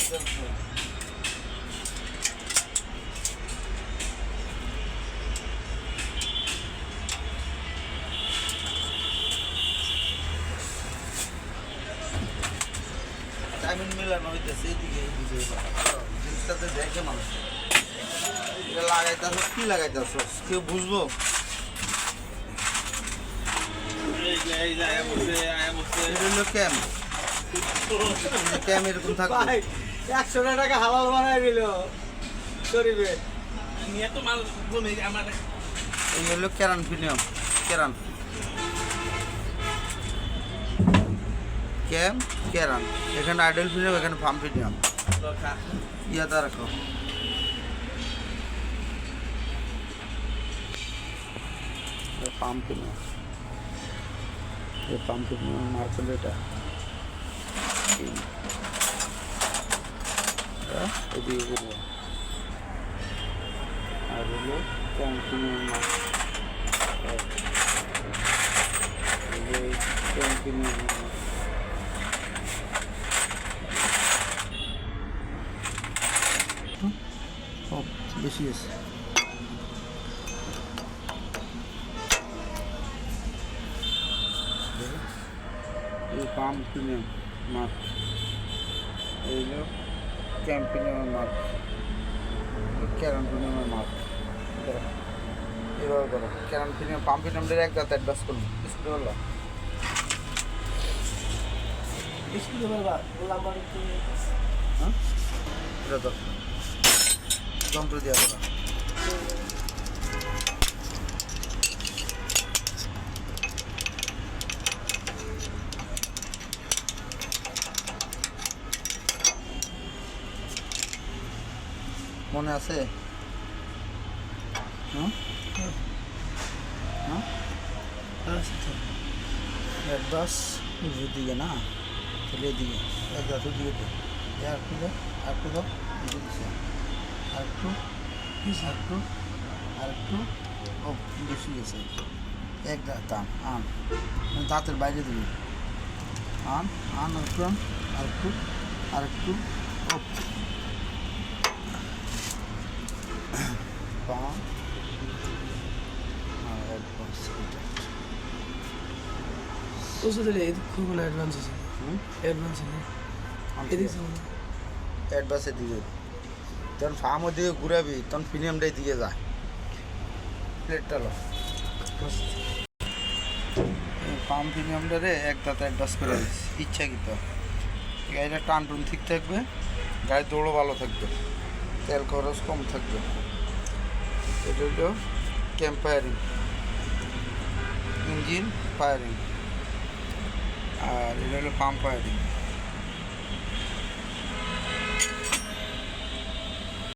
timing মিলানো হইতেছে এদিকে জিনিসটাতে দেখে মানুষ লাগাইতেছ কি লাগাইতেছ কেউ বুঝবো ক্যাম এরকম থাকবে 100 টাকা হালাল বানাই দিল শরীফে নিয়ে তো মাল জমে আমার এই হলো কেরান প্রিমিয়াম কেরান ক্যাম কেরান এখানে আইডল প্রিমিয়াম এখানে ফার্ম প্রিমিয়াম ইয়াদা রাখো ফার্ম প্রিমিয়াম এই ফার্ম প্রিমিয়াম মার্কেট এটা এদিকে করবো আর হলো ক্যাম প্রিমিয়াম ক্যাম প্রিমিয়াম বেশি আছে এই পাম প্রিমিয়াম মার্ক এইগুলো ক্যাম্প প্রিমিয়াম মার্ক ক্যারান প্রিমিয়ামের মার্ক এভাবে করো ক্যারান প্রিমিয়াম পাম প্রিমিয়ামদের এক দাঁত অ্যাডভান্স করুন স্কুলে বললো হ্যাঁ এটা তো যন্ত্র দেওয়া করা মনে আছে হ্যাঁ হ্যাঁ অ্যাডভান্স দিকে না তাহলে দিকে এক দাঁত দিয়ে দে একটু দাও একটু দাও দিয়ে দিচ্ছে আরেকটু আরেকটু আরেকটু ও বেশি গেছে এক দাঁত আন দাঁতের বাইরে দিবি আন আন আরেকটু আন আরেকটু আরেকটু ও পাম আর অ্যাডভান্স খুব অ্যাডভান্স আছে অ্যাডভান্স অ্যাডভান্সের দিকে যখন ফার্মের দিকে ঘুরাবি তখন প্রিমিয়ামটাই দিকে যায় প্লেটটা লো ফার্ম প্রিমিয়ামটারে এক দাঁতে অ্যাডভান্স করে দিচ্ছি ইচ্ছাকৃত গাড়িটা টান টুন ঠিক থাকবে গাড়ি দৌড়ও ভালো থাকবে তেল খরচ কম থাকবে এটা হলো ক্যাম্প ফায়ারিং ইঞ্জিন ফায়ারিং আর এটা হলো পাম্প ফায়ারিং